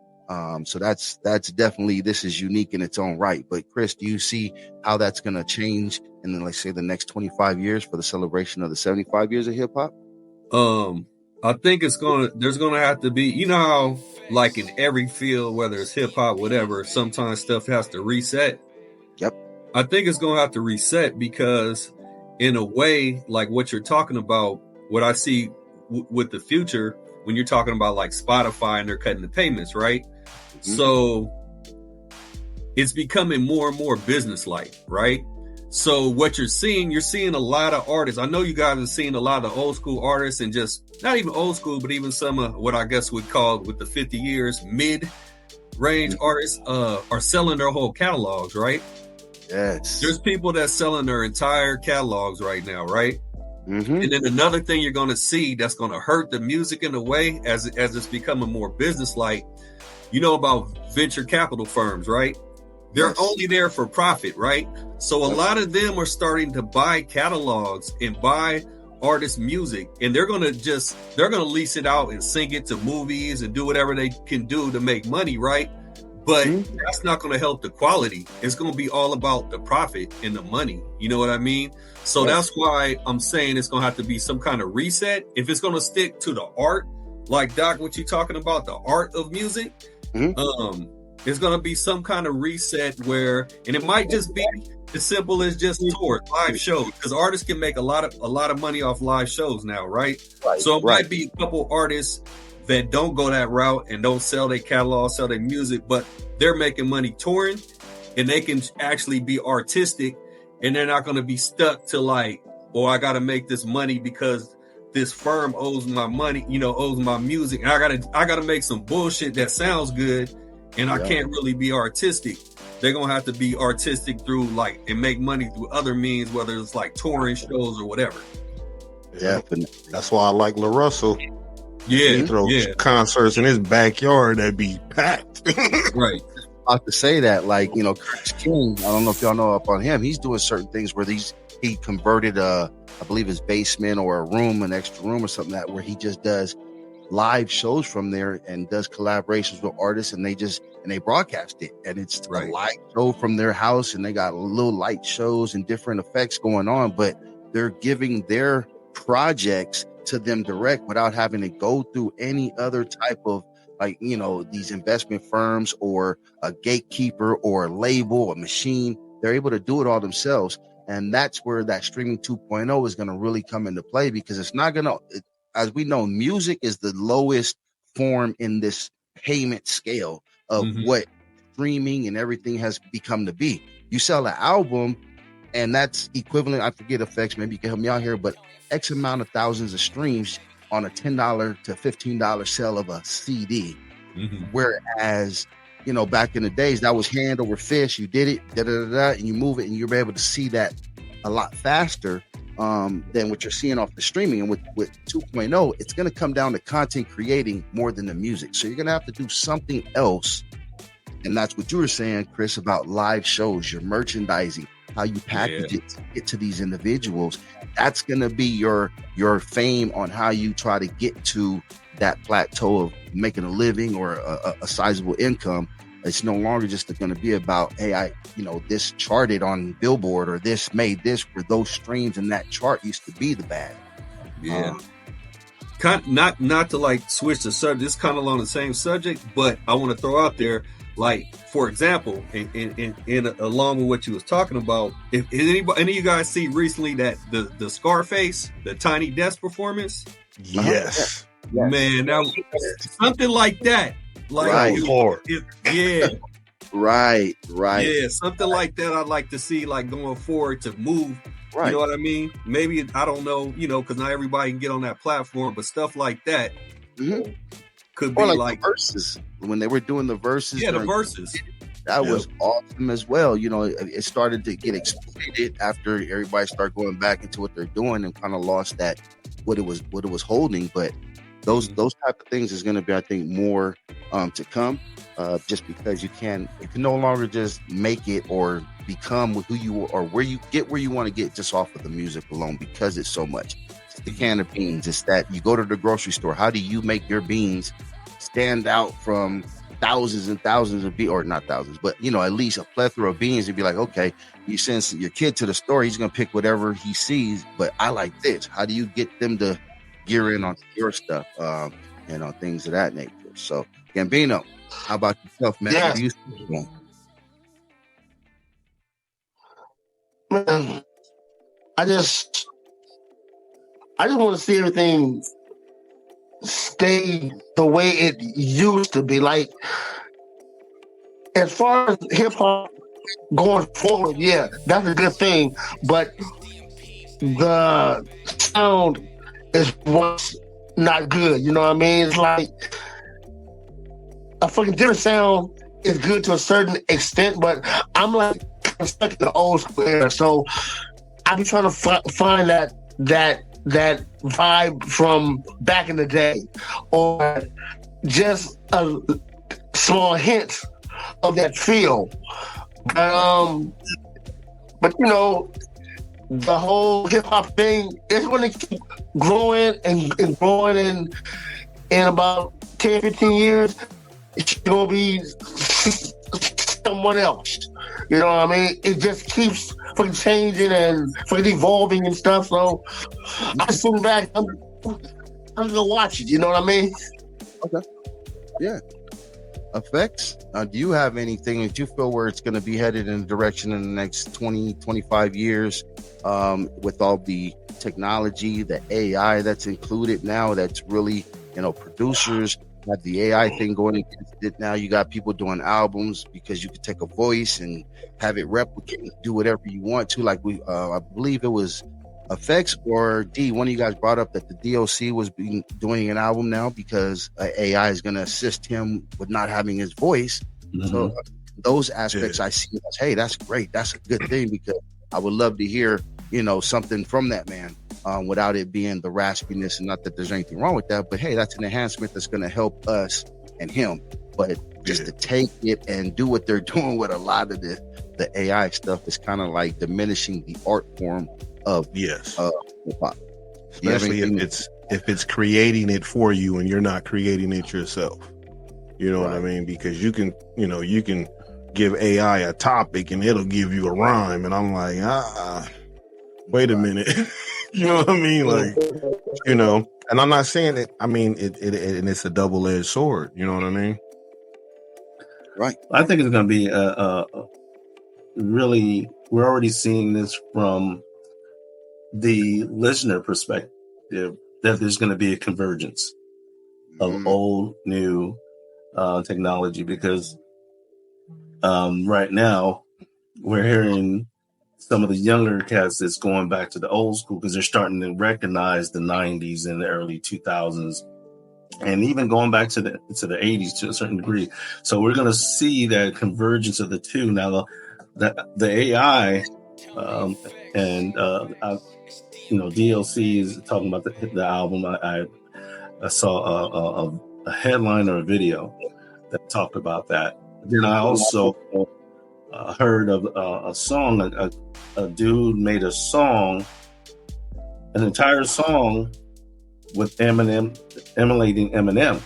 So that's definitely, this is unique in its own right. But Chris, do you see how that's going to change in the, let's say, the next 25 years for the celebration of the 75 years of hip hop? I think there's going to have to be, how like in every field, whether it's hip hop, whatever, sometimes stuff has to reset. Yep. I think it's going to have to reset because in a way, like what you're talking about, what I see with the future, when you're talking about like Spotify and they're cutting the payments, right? Mm-hmm. So it's becoming more and more business-like, right? So what you're seeing a lot of artists. I know you guys have seen a lot of old school artists, and just not even old school, but even some of what I guess we'd call with the 50 years mid-range artists are selling their whole catalogs, right? Yes. There's people that's selling their entire catalogs right now, right? Mm-hmm. And then another thing you're going to see that's going to hurt the music in a way as it's becoming more business-like. You know about venture capital firms, right? They're only there for profit, right? So a lot of them are starting to buy catalogs and buy artist music, and they're going to lease it out and sing it to movies and do whatever they can do to make money, right? But that's not going to help the quality. It's going to be all about the profit and the money. You know what I mean? So that's why I'm saying it's going to have to be some kind of reset. If it's going to stick to the art, like Doc, what you're talking about, the art of music, it's going to be some kind of reset where, and it might just be as simple as just tours, live shows, because artists can make a lot of money off live shows now, right? So it might be a couple artists that don't go that route and don't sell their catalog, sell their music, but they're making money touring, and they can actually be artistic, and they're not going to be stuck to like, I got to make this money because this firm owes my money, owes my music, and I gotta make some bullshit that sounds good, and I can't really be artistic. They're gonna have to be artistic through and make money through other means, whether it's like touring shows or whatever. Definitely. That's why I like LaRussell. Yeah, he throws concerts in his backyard that be packed. Right. About to say that, Curtis King, I don't know if y'all know up on him. He's doing certain things where he converted I believe his basement or a room, an extra room or something where he just does live shows from there and does collaborations with artists, and they broadcast it, and it's a live show from their house, and they got little light shows and different effects going on, but they're giving their projects to them direct without having to go through any other type of these investment firms or a gatekeeper or a label or machine. They're able to do it all themselves. And that's where that streaming 2.0 is going to really come into play, because it's not going to, as we know, music is the lowest form in this payment scale of what streaming and everything has become to be. You sell an album, and that's equivalent, I forget effects, maybe you can help me out here, but X amount of thousands of streams on a $10 to $15 sale of a CD. Whereas, back in the days, that was hand over fist. You did it, and you move it, and you're able to see that a lot faster than what you're seeing off the streaming. And with 2.0, it's going to come down to content creating more than the music. So you're going to have to do something else. And that's what you were saying, Chris, about live shows, your merchandising, how you package it to get to these individuals. That's going to be your fame on how you try to get to that plateau of making a living or a sizable income. It's no longer just going to be about, hey, this charted on Billboard, or this made this, where those streams and that chart used to be the bag. Yeah. Not to switch the subject, it's kind of along the same subject, but I want to throw out there, for example, in along with what you was talking about, if any of you guys see recently that the Scarface, the Tiny Desk performance? Yes. Man, that something like that. Right. Right. Yeah, something like that I'd like to see, going forward, to move. Right. You know what I mean? Maybe, I don't know, because not everybody can get on that platform, but stuff like that could be the verses. When they were doing the verses. Yeah, the verses. That was awesome as well. It started to get exploited after everybody started going back into what they're doing and kind of lost that what it was holding. But those type of things is going to be, I think, more to come. Just because you can no longer just make it or become who you are, or where you want to get just off of the music alone, because it's so much. It's the can of beans. It's that you go to the grocery store. How do you make your beans stand out from thousands and thousands of beans, or not thousands, but at least a plethora of beans, and be like, okay, you send your kid to the store, he's going to pick whatever he sees, but I like this. How do you get them to gear in on your stuff, things of that nature? So, Gambino, how about yourself, man? Yeah. What do you think? Man, I just want to see everything stay the way it used to be. As far as hip hop going forward, yeah, that's a good thing. But the sound is what's not good. You know what I mean? It's like a fucking different sound is good to a certain extent, but I'm stuck in the old school era. So I'm trying to find that vibe from back in the day, or just a small hint of that feel. But the whole hip hop thing is going to keep growing and growing, and in about 10, 15 years, it's going to be someone else. You know what I mean? It just keeps fucking changing and fucking evolving and stuff. So I sit back, I'm gonna watch it. You know what I mean? Okay. Yeah. Effects. Do you have anything that you feel where it's going to be headed in a direction in the next 20, 25 years, with all the technology, the AI that's included now, that's really, producers have the AI thing going against it. Now you got people doing albums because you can take a voice and have it replicate and do whatever you want to. I believe it was AFX or D, one of you guys brought up that the DOC was doing an album now because AI is going to assist him with not having his voice. Mm-hmm. So those aspects I see as, hey, that's great. That's a good thing, because I would love to hear, something from that man without it being the raspiness. And not that there's anything wrong with that, but hey, that's an enhancement that's going to help us and him. But just to take it and do what they're doing with a lot of the AI stuff is kind of like diminishing the art form of hip-hop. Especially if it's creating it for you and you're not creating it yourself. You know what I mean? Because you can give AI a topic and it'll give you a rhyme, and I'm like, wait a minute. You know what I mean? Like, and I'm not saying it. I mean, and it's a double-edged sword. You know what I mean? Right. I think it's going to be really. We're already seeing this from the listener perspective, that there's going to be a convergence of old, new technology, because right now we're hearing some of the younger cats that's going back to the old school because they're starting to recognize the 90s and the early 2000s, and even going back to the 80s to a certain degree. So we're going to see that convergence of the two. Now the AI and DLC is talking about the album. I saw a headline or a video that talked about that. Then I also heard of a song. A dude made a song, an entire song with Eminem, emulating Eminem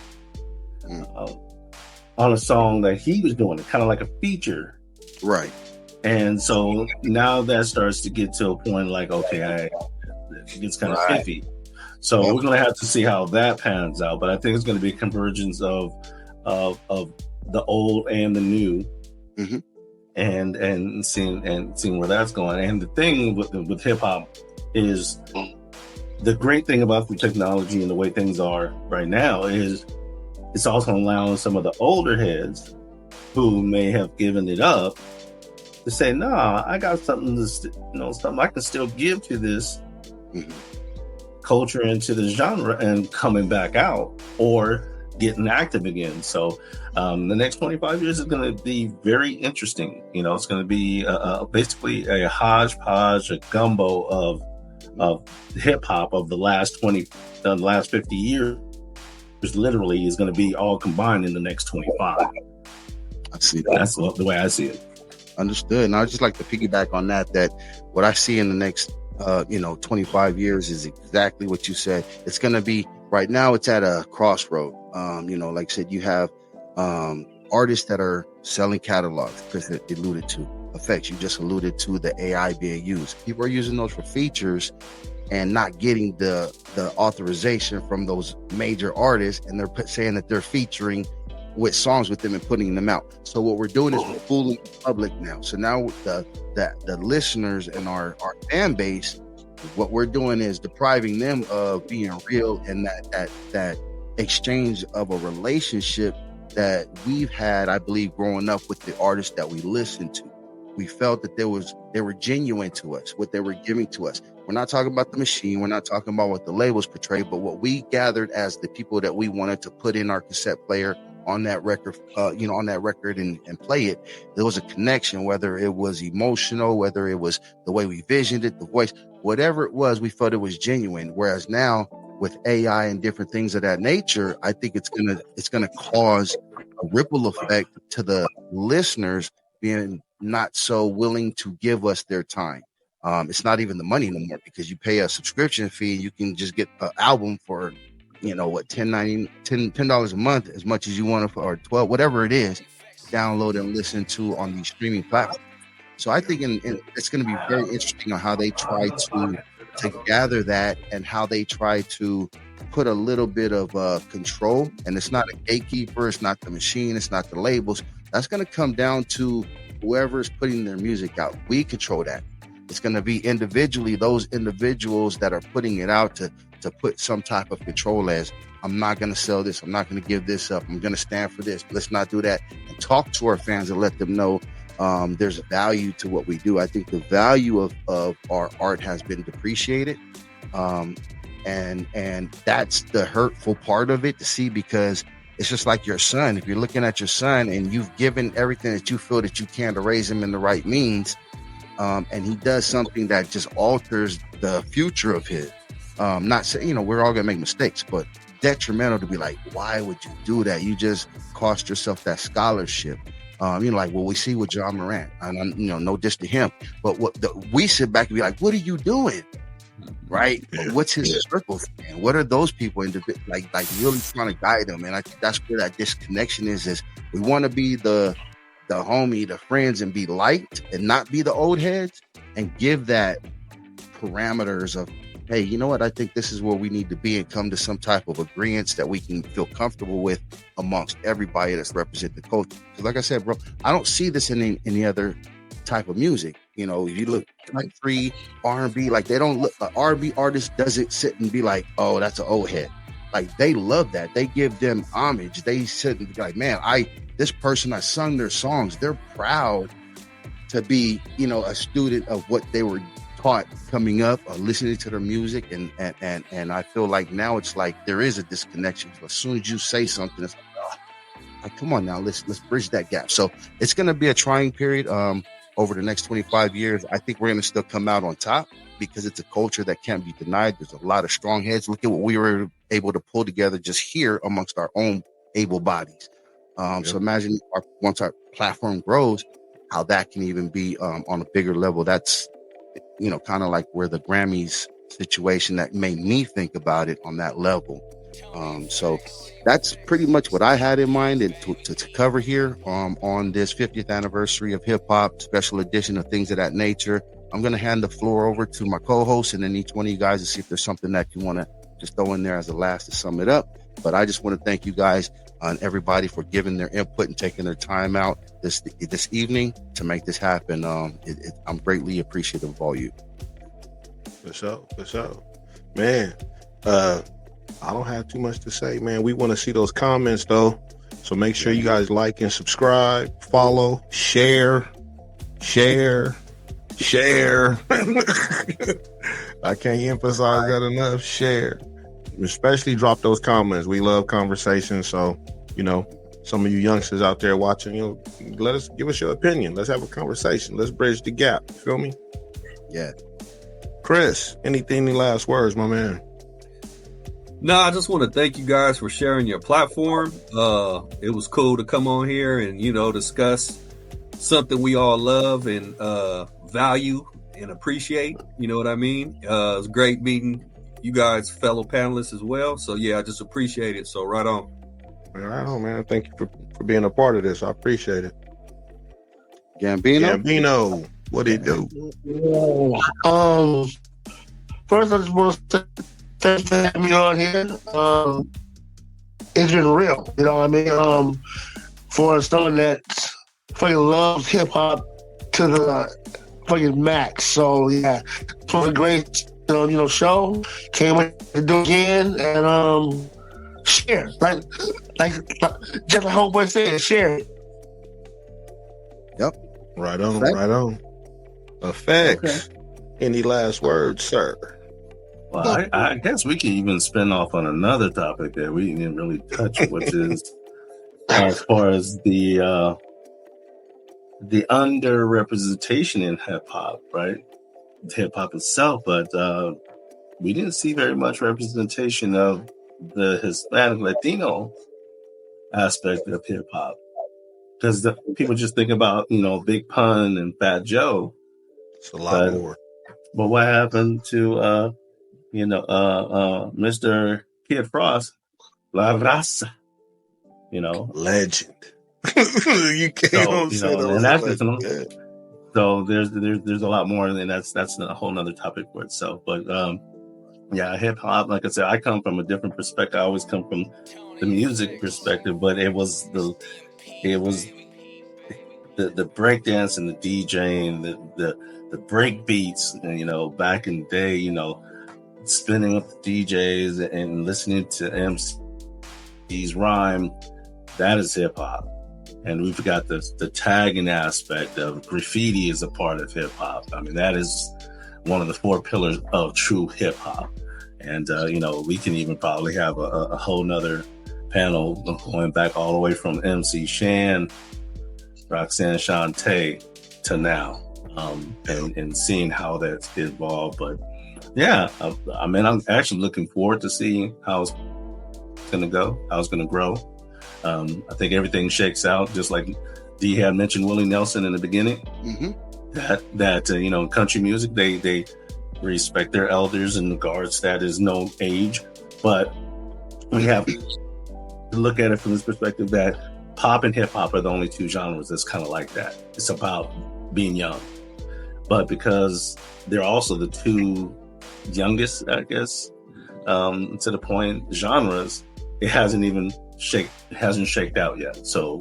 on a song that he was doing, kind of like a feature. Right. And so now that starts to get to a point like, okay, it gets kind of iffy. So we're going to have to see how that pans out. But I think it's going to be a convergence of the old and the new, and seeing where that's going. And the thing with hip hop is, the great thing about the technology and the way things are right now is it's also allowing some of the older heads who may have given it up to say, nah, I got something to, something I can still give to this culture and to the genre, and coming back out or getting active again. So the next 25 years is going to be very interesting. It's going to be basically a hodgepodge, a gumbo of hip hop of the last 50 years. Literally is going to be all combined in the next 25. I see that. That's the way I see it. Understood. And I'd just like to piggyback on that what I see in the next 25 years is exactly what you said. It's going to be, right now it's at a crossroad. Like I said, you have artists that are selling catalogs. Chris alluded to AFX. You just alluded to the AI being used. People are using those for features and not getting the authorization from those major artists, and they're saying that they're featuring with songs with them and putting them out. So what we're doing is we're fooling the public now. So now the listeners and our fan base, what we're doing is depriving them of being real, and that exchange of a relationship that we've had, I believe, growing up with the artists that we listened to. We felt that they were genuine to us, what they were giving to us. We're not talking about the machine. We're not talking about what the labels portray, but what we gathered as the people that we wanted to put in our cassette player on that record, and play it. There was a connection, whether it was emotional, whether it was the way we visioned it, the voice, whatever it was, we felt it was genuine. Whereas now with AI and different things of that nature, I think it's gonna cause a ripple effect to the listeners being not so willing to give us their time. It's not even the money no more, because you pay a subscription fee and you can just get an album for $10 a month, as much as you want, or 12, whatever it is, download and listen to on these streaming platforms. So I think it's going to be very interesting on how they try to gather that, and how they try to put a little bit of control. And it's not a gatekeeper, it's not the machine, it's not the labels. That's going to come down to whoever is putting their music out. We control that. It's going to be individually, those individuals that are putting it out to put some type of control as, I'm not going to sell this, I'm not going to give this up, I'm going to stand for this, let's not do that. And talk to our fans and let them know there's value to what we do. I think the value of our art has been depreciated. And that's the hurtful part of it to see, because it's just like your son. If you're looking at your son and you've given everything that you feel that you can to raise him in the right means, and he does something that just alters the future of his, not saying, we're all gonna make mistakes, but detrimental to be like, why would you do that? You just cost yourself that scholarship. Like what we see with John Morant, and no diss to him, but we sit back and be like, what are you doing? Right? Yeah. What's his circle? And what are those people like really trying to guide them? And I think that's where that disconnection is we want to be the homie, the friends, and be liked and not be the old heads, and give that parameters of, hey, you know what? I think this is where we need to be, and come to some type of agreements that we can feel comfortable with amongst everybody that's represent the culture. Because like I said, bro, I don't see this in any other type of music. If you look country, R&B, like they don't look, an R&B artist doesn't sit and be like, oh, that's an old head. Like they love that. They give them homage. They sit and be like, man, this person, I sung their songs. They're proud to be, a student of what they were taught coming up, or listening to their music. And I feel like now it's like there is a disconnection. As soon as you say something, it's like, come on now, let's bridge that gap. So it's going to be a trying period. Over the next 25 years, I think we're going to still come out on top, because it's a culture that can't be denied. There's a lot of strong heads. Look at what we were able to pull together just here amongst our own able bodies. So imagine once our platform grows, how that can even be on a bigger level. That's, kind of like where the Grammys situation that made me think about it on that level. So that's pretty much what I had in mind and to cover here on this 50th anniversary of hip hop, special edition of Things of That Nature. I'm going to hand the floor over to my co-host and then each one of you guys to see if there's something that you want to just throw in there as a last to sum it up. But I just want to thank you guys and everybody for giving their input and taking their time out this evening to make this happen. I'm greatly appreciative of all you. For sure. Man, I don't have too much to say, man. We want to see those comments, though. So make sure you guys like and subscribe, follow, share. I can't emphasize that enough. Share. Especially drop those comments. We love conversations. So, some of you youngsters out there watching, give us your opinion. Let's have a conversation. Let's bridge the gap. You feel me? Yeah. Chris, any last words, my man? No, I just want to thank you guys for sharing your platform. It was cool to come on here and, discuss something we all love and value and appreciate. You know what I mean? It was great meeting you guys, fellow panelists as well. So, yeah, I just appreciate it. So, right on. Right on, man. Thank you for being a part of this. I appreciate it. Gambino, what did he do? First, I just want to say thanks for having me on here. It's been real, you know what I mean? For someone that fucking loves hip hop to the fucking max. So yeah, it was a great show. Can't wait to do it again and share. Like just like homeboy said, share it. Yep. Right on. Effects. Okay. Any last words, sir? Well, I guess we can even spin off on another topic that we didn't really touch, which is as far as the underrepresentation in hip hop, right? Hip hop itself, but we didn't see very much representation of the Hispanic Latino aspect of hip hop, because people just think about Big Pun and Fat Joe. It's a lot more. But what happened to Mr. Kid Frost, La Raza, legend. You can't say that. So there's a lot more, and that's a whole nother topic for itself. But hip hop, like I said, I come from a different perspective. I always come from the music perspective, but it was the breakdance and the DJing, the break beats, and, back in the day, spinning with the DJs and listening to MCs rhyme. That is hip hop. and we've got the tagging aspect of graffiti is a part of hip hop. I mean, that is one of the 4 pillars of true hip hop. And, we can even probably have a whole nother panel going back all the way from MC Shan, Roxanne Shante to now, and seeing how that's evolved. But yeah, I'm actually looking forward to seeing how it's going to go, how it's going to grow. I think everything shakes out, just like D had mentioned Willie Nelson in the beginning. Mm-hmm. That country music, they respect their elders in regards that is no age, but we have to look at it from this perspective that pop and hip hop are the only 2 genres that's kind of like that. It's about being young, but because they're also the 2 youngest, I guess, to the point genres, it hasn't shaked out yet. So,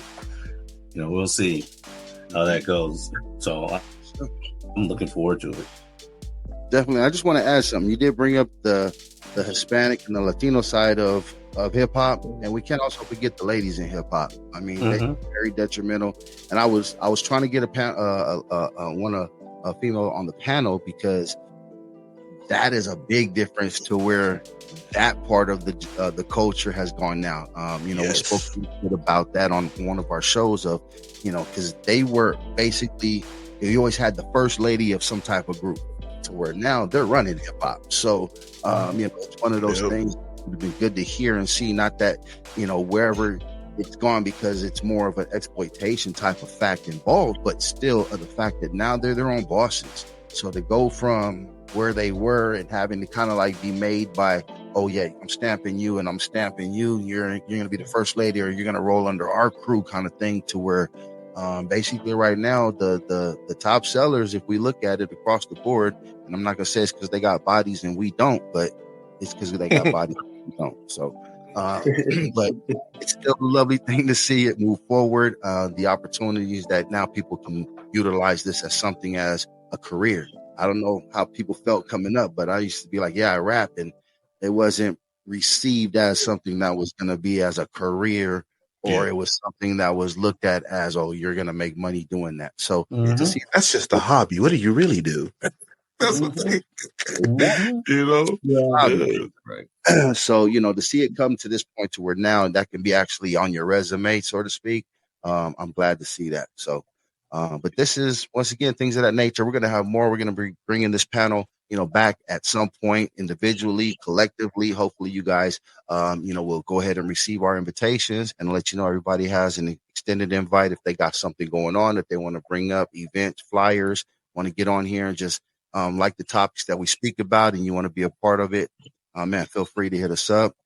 we'll see how that goes. So I'm looking forward to it. Definitely. I just want to add something. You did bring up the Hispanic and the Latino side of hip hop, and we can't also forget the ladies in hip hop. I mean, they're very detrimental. And I was trying to get a female on the panel, because that is a big difference to where that part of the culture has gone now. We spoke a little bit about that on one of our shows of, because they were basically, you always had the first lady of some type of group, to where now they're running hip hop. So, it's one of those things that would be good to hear and see, not that, wherever it's gone, because it's more of an exploitation type of fact involved, but still the fact that now they're their own bosses. So to go from where they were and having to kind of like be made by, oh yeah, I'm stamping you and I'm stamping you, you're going to be the first lady, or you're going to roll under our crew kind of thing, to where basically right now the top sellers, if we look at it across the board, and I'm not going to say it's because they got bodies and we don't, but it's because they got bodies and we don't. So but it's still a lovely thing to see it move forward, the opportunities that now people can utilize this as something as a career. I don't know how people felt coming up, but I used to be like, yeah, I rap, and it wasn't received as something that was going to be as a career, or it was something that was looked at as, oh, you're going to make money doing that. So to see, that's just a hobby. What do you really do? That's what right. So, to see it come to this point to where now that can be actually on your resume, so to speak. I'm glad to see that. So, but this is, once again, things of that nature. We're going to have more. We're going to be bringing this panel, back at some point, individually, collectively. Hopefully you guys, will go ahead and receive our invitations and let you know everybody has an extended invite if they got something going on, if they want to bring up events, flyers, want to get on here and just like the topics that we speak about, and you want to be a part of it, man, feel free to hit us up.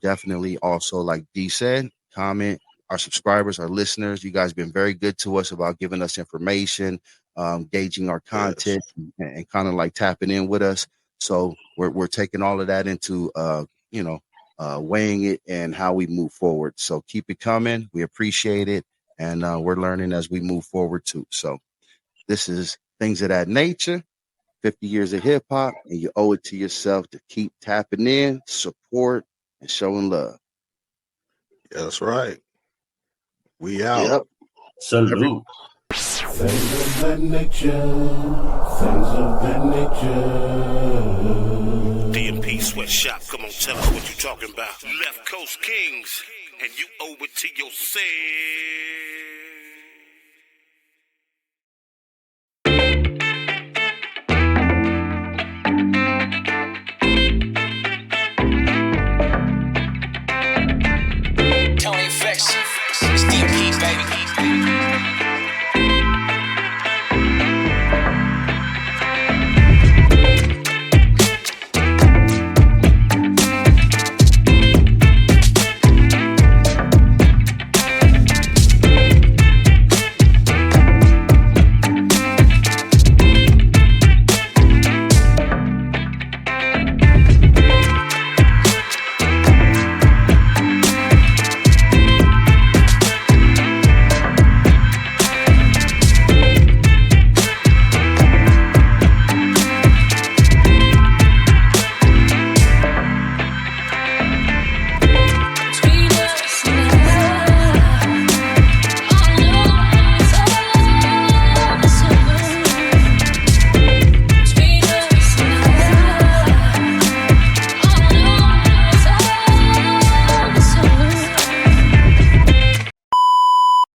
Definitely also, like D said, comment. Our subscribers, our listeners, you guys been very good to us about giving us information, gauging our content, and kind of like tapping in with us. So we're taking all of that into, weighing it and how we move forward. So keep it coming. We appreciate it. And we're learning as we move forward too. So this is Things of That Nature, 50 years of hip hop, and you owe it to yourself to keep tapping in, support, and showing love. Yeah, that's right. We out. Yep. Salute. Things of that nature. Things of that nature. D&P Sweatshop, come on, tell us what you talking about. Left Coast Kings, and you owe it to yourself.